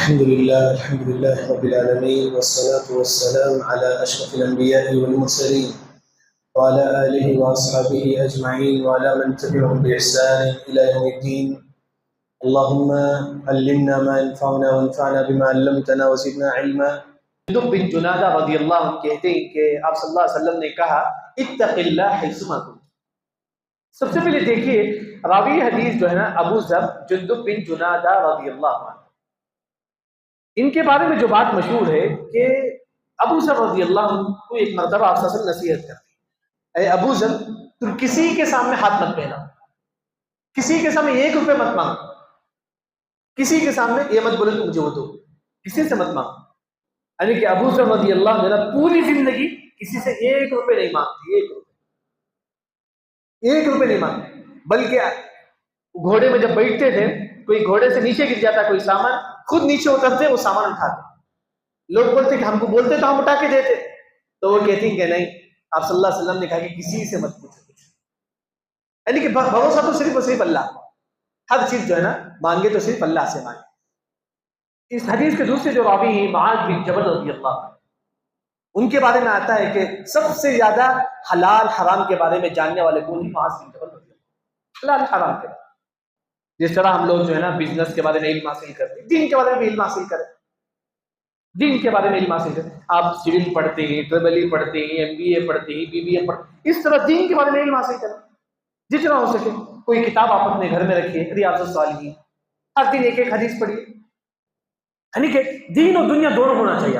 الحمد لله رب العالمين والصلاة والسلام على أشرف الأنبياء والمرسلين وعلى آله وأصحابه أجمعين وعلى من تبعهم بإحسان إلى يوم الدين. اللهم علمنا ما ينفعنا وانفعنا بما علمتنا وزدنا علما. جندب بن جنادہ رضی اللہ عنہ کہتے ہیں کہ آپ صلی اللہ علیہ وسلم نے کہا اتق اللہ حیثما کنت. سب سے پہلے دیکھیے راوی حدیث جو ہے نا ابو ذر جندب بن جنادہ رضی اللہ عنہ، ان کے بارے میں جو بات مشہور ہے کہ ابو ذر رضی اللہ عنہ کو ایک مرتبہ آپ صلی اللہ علیہ وسلم نصیحت کرتے ہیں، اے ابو ذر تم کسی کے سامنے ہاتھ مت پھیلاؤ، کسی کے سامنے 1 روپے مت مانگو، کسی کے سامنے یہ مت بولے کہ مجھے وہ دو، کسی سے مت مانگو. یعنی کہ ابو ذر رضی اللہ عنہ پوری زندگی کسی سے 1 روپے نہیں مانگتے، 1 روپے نہیں مانگتے، بلکہ گھوڑے میں جب بیٹھتے تھے کوئی گھوڑے سے نیچے گر جاتا کوئی سامان، خود نیچے اترتے وہ سامان اٹھاتے. لوگ بولتے کہ ہم کو بولتے تو ہم اٹھا کے دیتے، تو وہ کہتی ہیں کہ نہیں، آپ صلی اللہ علیہ وسلم نے کہا کہ کسی سے مت پوچھو کچھ. یعنی کہ بھروسہ تو صرف اور صرف اللہ، ہر چیز جو ہے نا مانگے تو صرف اللہ سے مانگے. اس حدیث کے دوسرے جو راوی ہیں معاذ بن جبل رضی اللہ عنہ، ان کے بارے میں آتا ہے کہ سب سے زیادہ حلال حرام کے بارے میں جاننے والے کون ہیں؟ معاذ بن جبل رضی اللہ عنہ. حلال حرام کے بارے، جس طرح ہم لوگ جو ہے نا بزنس کے بارے میں علم حاصل کرتے ہیں، دین کے بارے میں علم حاصل کریں، دین کے بارے میں علم حاصل کریں. آپ سول پڑھتے ہیں، ٹریبل ای پڑھتے ہیں، MBA پڑھتے ہیں، BBA پڑھتے ہیں، اس طرح دین کے بارے میں علم حاصل کریں جتنا ہو سکے. کوئی کتاب آپ اپنے گھر میں رکھیے، ریاض الصالحین، ہر دن 1 حدیث پڑھیے. یعنی کہ دین اور دنیا دونوں ہونا چاہیے،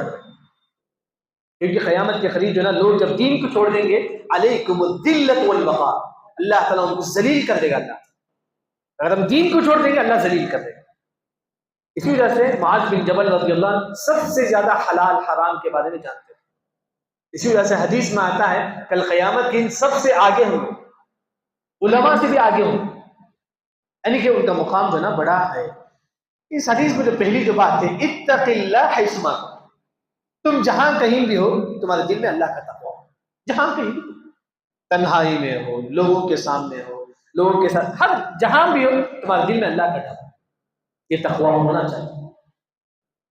کیونکہ قیامت کے قریب جو ہے نا لوگ جب دین کو چھوڑ دیں گے، علیکم الذلۃ والبغاء، اللہ تعالیٰ ان کو ذلیل کر دے گا. اللہ اگر ہم دین کو چھوڑ دیں گے اللہ ذلیل کر دے گا. اسی وجہ سے معاذ بن جبل رضی اللہ عنہ سب سے زیادہ حلال حرام کے بارے میں جانتے ہیں. اسی وجہ سے حدیث میں آتا ہے کل قیامت کے دن سب سے آگے ہوں گے، علماء سے بھی آگے ہوں گے، یعنی کہ ان کا مقام جو ہے نا بڑا ہے. اس حدیث میں جو پہلی جو بات ہے اتق اللہ حیثما کنت، تم جہاں کہیں بھی ہو تمہارے دل میں اللہ کا تقوی ہو. جہاں کہیں بھی، تنہائی میں ہو، لوگوں کے سامنے ہو، لوگوں کے ساتھ، ہر جہاں بھی ہو تمہارے دل میں اللہ کا ڈر، یہ تقوی ہونا چاہیے.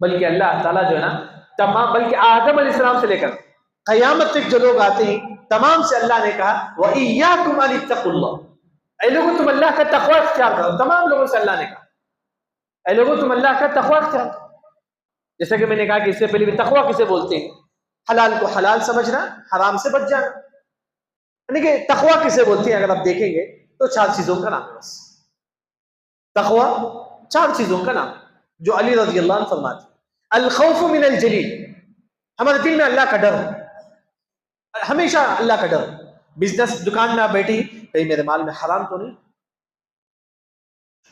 بلکہ اللہ تعالیٰ جو ہے نا تمام، بلکہ آدم علیہ السلام سے لے کر قیامت تک جو لوگ آتے ہیں تمام سے اللہ نے کہا وَإِيَّاكُمْ أَنِ اتَّقُوا اللَّهَ، اے لوگوں تم اللہ کا تقوی اختیار کرو. تمام لوگوں سے اللہ نے کہا اے لوگوں تم اللہ کا تقوی اختیار کرو. جیسا کہ میں نے کہا کہ اس سے پہلے بھی تقوی کسے بولتے ہیں؟ حلال کو حلال سمجھنا، حرام سے بچ جانا. یعنی کہ تقوی کسے بولتے ہیں؟ اگر آپ دیکھیں گے تو 4 چیزوں کا نام ہے. بس تقوی 4 چیزوں کا نام جو علی رضی اللہ عنہ فرماتے ہیں. الخوف من الجلیل، ہمارے دل میں اللہ کا ڈر ہو، ہمیشہ اللہ کا ڈر. بزنس دکان میں آپ بیٹھی کہیں میرے مال میں حرام تو نہیں،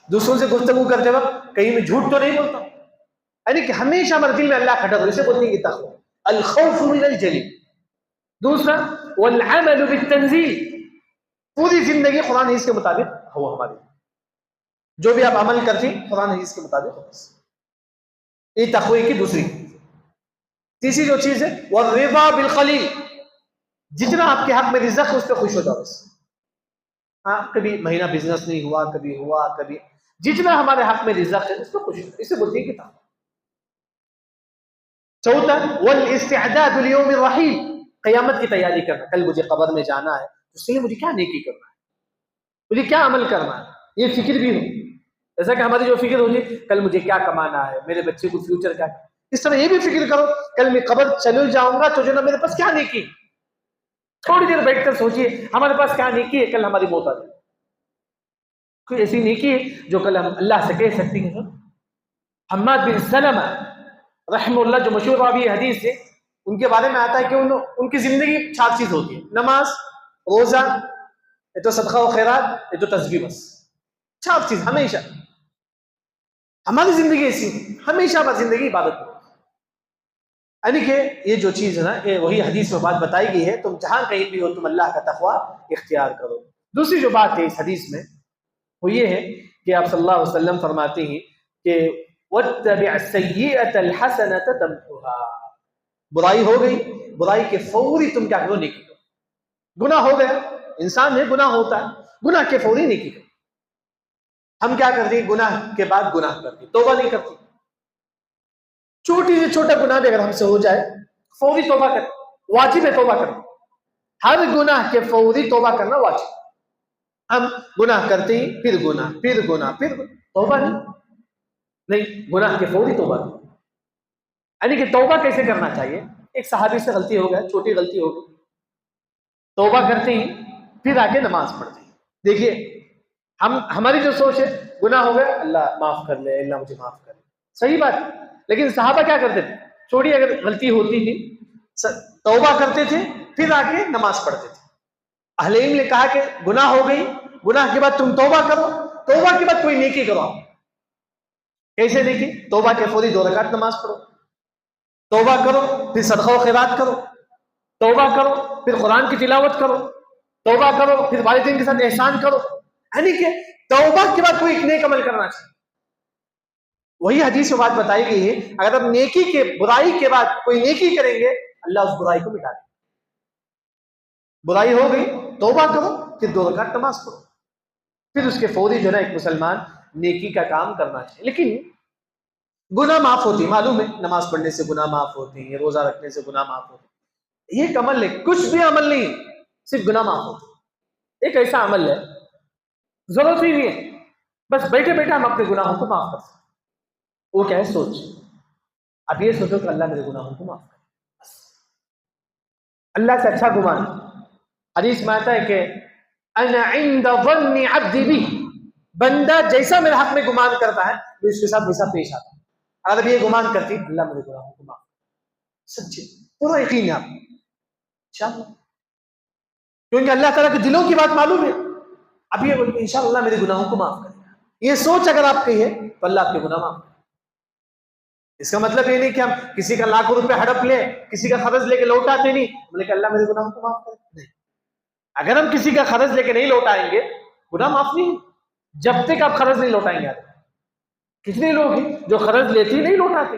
دوسروں سے گفتگو کرتے وقت کہیں میں جھوٹ تو نہیں بولتا. یعنی کہ ہمیشہ ہمارے دل میں اللہ کا ڈر، اسے بولتے ہیں کہ تقوی الخوف من الجلیل. دوسرا والعمل بالتنزیل، پوری زندگی قرآن حدیث کے مطابق ہو، ہماری جو بھی آپ عمل کرتے ہیں قرآن حدیث کے مطابق ہو. یہ تقوی کی دوسری. تیسری جو چیز ہے والرضا بالقلیل، جتنا آپ کے حق میں رزق ہے اس پہ خوش ہو جاؤ. بس ہاں کبھی مہینہ بزنس نہیں ہوا، کبھی ہوا، کبھی جتنا ہمارے حق میں رزق ہے اس پہ خوش ہو، اسے بولتے ہیں کہ تقوی. چوتھا والاستعداد لیوم الرحیل، قیامت کی تیاری کرنا. کل مجھے قبر میں جانا ہے، اس کے لیے مجھے کیا نیکی کرنا ہے، مجھے کیا عمل کرنا ہے، یہ فکر بھی ہو. جیسا کہ ہماری جو فکر ہوتی ہے کل مجھے کیا کمانا ہے، میرے بچے کو فیوچر کیا ہے، اس طرح یہ بھی فکر کرو کل میں قبر چلے جاؤں گا تو جو نا میرے پاس کیا نیکی. تھوڑی دیر بیٹھ کر سوچئے ہمارے پاس کیا نیکی ہے کل ہماری موت آ جائے. کوئی ایسی نیکی ہے جو کل ہم اللہ سے کہہ سکتے ہیں. حماد بن سلمہ رحمہ اللہ جو مشہور راوی حدیث ہے، ان کے بارے میں آتا ہے کہ ان کی زندگی 4 چیز ہوتی ہے: نماز، روزہ، یہ تو صدقہ و خیرات، یہ تو تسبیح. بس 4 چیز ہمیشہ. ہماری زندگی ایسی ہمیشہ ہماری زندگی عبادت میں. یعنی کہ یہ جو چیز ہے نا یہ وہی حدیث میں بات بتائی گئی ہے، تم جہاں کہیں بھی ہو تم اللہ کا تقوی اختیار کرو. دوسری جو بات ہے اس حدیث میں وہ یہ ہے کہ آپ صلی اللہ علیہ وسلم فرماتے ہیں کہ وَاتَّبِعْ السَّيِّئَةَ الْحَسَنَةَ تَمْحُهَا، برائی ہو گئی، برائی کے فوری تم کیا کرو، نیکی کرو. گناہ ہو گیا، انسان ہے گناہ ہوتا ہے، گناہ کے فوری نیکی کرو. ہم کیا کرتے ہیں؟ گناہ کے بعد گناہ کرتے، توبہ نہیں کرتے. چھوٹی سے چھوٹا گناہ بھی اگر ہم سے ہو جائے فوری توبہ کریں، واجب ہے توبہ کرنا، ہر گناہ کے فوری توبہ کرنا واجب۔ ہم گناہ کرتے ہی پھر گناہ پھر گناہ پھر گناہ، توبہ نہیں، گناہ کے فوری توبہ کریں۔ یعنی کہ توبہ کیسے کرنا چاہیے؟ ایک صحابی سے غلطی ہو گیا، چھوٹی غلطی ہو گئی، توبہ کرتے ہی پھر آگے نماز پڑھتے ہیں۔ دیکھیے ہماری جو سوچ ہے گناہ ہو گیا اللہ معاف کر لے، اللہ مجھے معاف کر لے، صحیح بات ہے، لیکن صحابہ کیا کرتے تھے؟ چھوٹی اگر غلطی ہوتی تھی توبہ کرتے تھے پھر آگے نماز پڑھتے تھے۔ اہل علم نے کہا کہ گناہ ہو گئی، گناہ کے بعد تم توبہ کرو، توبہ کے بعد کوئی نیکی کرو۔ کیسے نیکی؟ توبہ کے فوری 2 رکعت نماز پڑھو، توبہ کرو پھر صدقہ و خیرات کرو، توبہ کرو پھر قرآن کی تلاوت کرو، توبہ کرو پھر والدین کے ساتھ احسان کرو۔ یعنی کہ توبہ کے بعد کوئی ایک نیک عمل کرنا چاہیے۔ وہی حدیث میں بات بتائی گئی ہے، اگر آپ نیکی کے برائی کے بعد کوئی نیکی کریں گے اللہ اس برائی کو مٹا دے گا۔ برائی ہو گئی توبہ کرو پھر 2 رکعت نماز پڑھو، پھر اس کے فوری جو ہے نا ایک مسلمان نیکی کا کام کرنا چاہیے۔ لیکن گناہ معاف ہوتی، معلوم ہے نماز پڑھنے سے گناہ معاف ہوتی ہے، روزہ رکھنے سے گناہ معاف ہوتی ہے، یہ ایک عمل ہے، کچھ بھی عمل نہیں، صرف گناہ معاف ہوتی۔ ایک ایسا عمل ہے ضرورت ہی نہیں ہے، بس بیٹھے بیٹھے ہم اپنے گناہوں کو معاف کر سکتے۔ وہ کیا ہے؟ سوچ۔ اب یہ سوچو کہ اللہ میرے گناہوں کو معاف کرے، بس اللہ سے اچھا گمان۔ حدیث میں آتا ہے کہ انا عند ظن عبدی بی، بندہ جیسا میرے حق میں گمان کرتا ہے میں اس کے ساتھ ویسا پیش آتا ہوں۔ اگر یہ گمان کرتی اللہ میرے گناہوں کو معاف کرے، سچے پورا یقین ہے آپ کو انشاءاللہ، کیونکہ اللہ تعالیٰ کے دلوں کی بات معلوم ہے۔ اب یہ بولتے انشاءاللہ میرے گناہوں کو معاف کرے گا، یہ سوچ اگر آپ کی ہے تو اللہ آپ کے گناہ معاف کرے۔ اس کا مطلب یہ نہیں کہ ہم کسی کا لاکھوں روپے ہڑپ لیں، کسی کا قرض لے کے لوٹاتے نہیں بولے کہ اللہ میرے گناہوں کو معاف کرے، نہیں۔ اگر ہم کسی کا قرض لے کے نہیں لوٹائیں گے گناہ معاف نہیں، جب تک آپ قرض نہیں لوٹائیں گے۔ کتنے لوگ ہیں جو قرض لیتے ہی نہیں لوٹاتے؟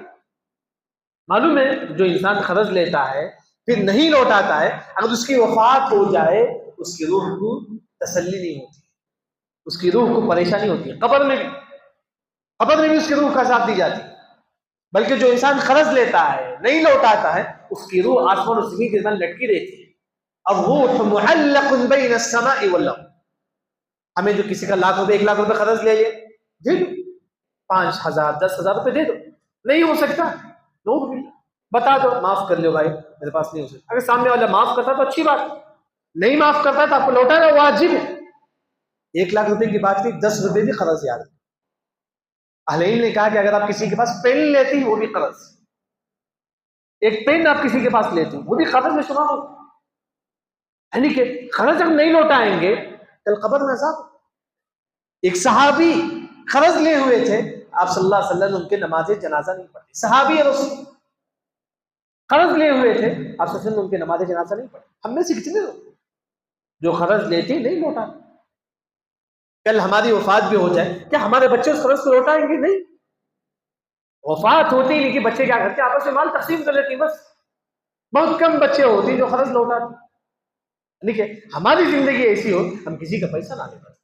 معلوم ہے جو انسان قرض لیتا ہے پھر نہیں لوٹاتا ہے، اگر اس کی وفات ہو جائے اس کی روح کو تسلی نہیں ہوتی، اس کی روح کو پریشانی ہوتی ہے، قبر میں بھی اس کی روح کا عذاب دی جاتی ہے۔ بلکہ جو انسان قرض لیتا ہے نہیں لوٹاتا ہے اس کی روح آسمان و زمین کے درمیان لٹکی رہتی ہے۔ الروح معلق بین السماء والارض۔ ہمیں جو کسی کا 1 لاکھ روپے قرض لے دے دو، 5,000 10,000 روپے دے دو، نہیں ہو سکتا بتا دو معاف کر لو بھائی میرے پاس نہیں ہو سکتا۔ اگر سامنے والا معاف کرتا تو اچھی بات، نہیں معاف کرتا تو آپ کو لوٹانا واجب ہے۔ 1 لاکھ روپے کی بات کی، 10 روپے بھی قرض یاد ہے۔ اہل علم نے کہا کہ اگر آپ کسی کے پاس پین لیتے ہیں وہ بھی قرض، ایک پین آپ کسی کے پاس لیتے ہیں وہ بھی قرض میں شمار ہوتا ہے۔ یعنی کہ قرض ہم نہیں لوٹائیں گے کل قبر میں عذاب۔ ایک صحابی قرض لے ہوئے تھے، آپ صلی اللہ علیہ وسلم ان کے نماز جنازہ نہیں پڑھی، صحابی رسول قرض لے ہوئے تھے، آپ صلی اللہ علیہ وسلم ان کے نماز جنازہ نہیں پڑھی۔ ہم میں سے کتنے لوگ جو قرض لیتے نہیں لوٹاتے؟ کل ہماری وفات بھی ہو جائے کیا ہمارے بچے اس قرض کو لوٹائیں گے؟ نہیں، وفات ہوتی ہی نہیں کہ بچے کیا کرتے آپس میں مال تقسیم کر لیتے ہیں، بس بہت کم بچے ہوتے ہیں جو قرض لوٹاتے۔ یعنی کہ ہماری زندگی ایسی ہو ہم کسی کا پیسہ نہ لے پائیں۔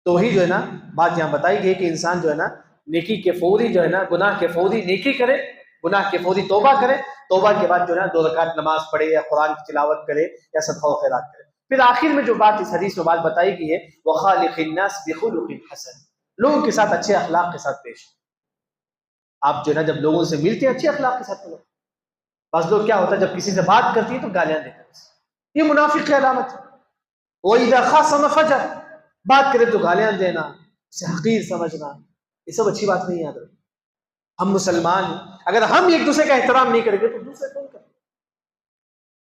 تو وہی جو ہے نا بات یہاں بتائی گئی کہ انسان جو ہے نا نیکی کے فوری جو ہے نا گناہ کے فوری نیکی کرے، گناہ کے فوری توبہ کرے، توبہ کے بعد جو ہے نا 2 رکعت نماز پڑھے یا قرآن کی تلاوت کرے یا صدقہ و خیرات کرے۔ پھر آخر میں جو بات اس حدیث میں بات بتائی گئی ہے وَخَالِقِ النَّاسِ بِخُلُقٍ حَسَنٍ، لوگوں کے ساتھ اچھے اخلاق کے ساتھ پیش۔ آپ جو ہے نا جب لوگوں سے ملتے ہیں اچھے اخلاق کے ساتھ ملو۔ بعض لوگ کیا ہوتا ہے جب کسی سے بات کرتی ہے تو گالیاں دیتے ہیں، یہ منافق کی علامت ہے۔ وَإِذَا خَاصَمَ فَجَرَ، بات کرے تو گالیاں دینا، اسے حقیر سمجھنا، یہ سب اچھی بات نہیں یاد رکھیں۔ ہم مسلمان ہیں، اگر ہم ایک دوسرے کا احترام نہیں کریں گے تو دوسرے کون کریں؟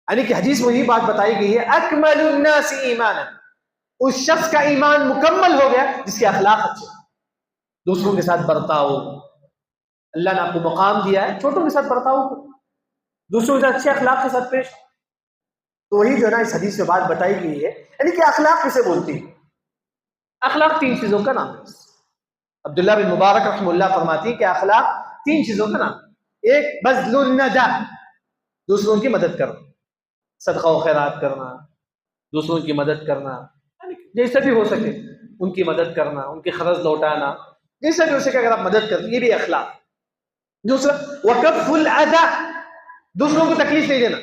یعنی کہ حدیث میں یہ بات بتائی گئی ہے اکمل الناس ایمانا، اس شخص کا ایمان مکمل ہو گیا جس کے اخلاق اچھے، دوسروں کے ساتھ برتاؤ۔ اللہ نے آپ کو مقام دیا ہے، چھوٹوں کے ساتھ برتاؤ کو، دوسروں کے ساتھ اچھے اخلاق کے ساتھ پیش۔ تو وہی جو ہے نا اس حدیث میں بات بتائی گئی ہے، یعنی کہ اخلاق کسے بولتی ہے؟ اخلاق 3 چیزوں کا نام ہے۔ عبداللہ بن مبارک رحمہ اللہ فرماتی ہے کہ اخلاق 3 چیزوں کا نام ہے۔ ایک بذل الندى، دوسروں کی مدد کرنا، صدقہ و خیرات کرنا، دوسروں کی مدد کرنا، جیسا بھی ہو سکے ان کی مدد کرنا، ان کے قرض لوٹانا، جیسا بھی ہو سکے اگر آپ مدد کرتے یہ بھی اخلاق۔ دوسرا وکف الاذى، دوسروں کو تکلیف نہیں دینا،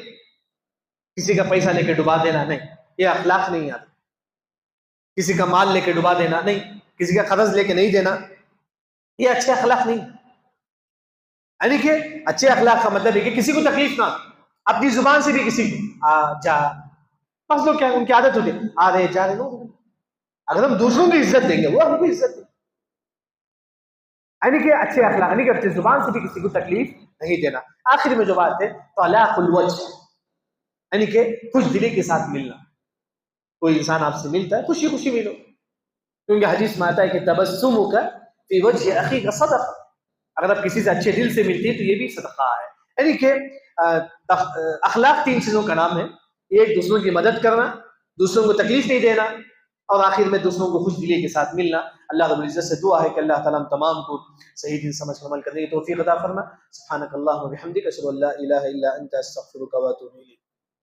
کسی کا پیسہ لے کے ڈبا دینا نہیں، یہ اخلاق نہیں آتا. کسی کا مال لے کے ڈبا دینا نہیں، کسی کا قرض لے کے نہیں دینا، یہ اچھے اخلاق نہیں. یعنی کہ اچھے اخلاق کا مطلب ہے کہ کسی کو تکلیف نہ، اپنی زبان سے بھی کسی کو جا، بس لوگ کیا ان کی عادت ہوتی ہے آ رہے جا رہے. اگر ہم دوسروں کی عزت دیں گے وہ ہم کو عزت دیں. یعنی کہ اچھے اخلاق، یعنی کہ اپنی زبان سے بھی کسی کو تکلیف نہیں دینا. آخر میں جو بات ہے طلاق الوجہ، یعنی کہ خوش دلی کے ساتھ ملنا. کوئی انسان آپ سے ملتا ہے خوشی خوشی ملو، کیونکہ حدیث میں آتا ہے کہ تبسمک فی وجہ اخیک صدقہ، اگر آپ کسی سے اچھے دل سے ملتے ہیں تو یہ بھی صدقہ ہے. یعنی کہ اخلاق 3 چیزوں کا نام ہے. ایک دوسروں کی مدد کرنا، دوسروں کو تکلیف نہیں دینا، اور آخر میں دوسروں کو خوش دلی کے ساتھ ملنا. اللہ رب العزت سے دعا ہے کہ اللہ تعالیٰ ہم تمام کو صحیح دین سمجھ کر عمل کرنے کی توفیق عطا فرما. سبحانک اللہم و بحمدک، اشہد ان لا الہ الا انت، استغفرک و اتوب الیک.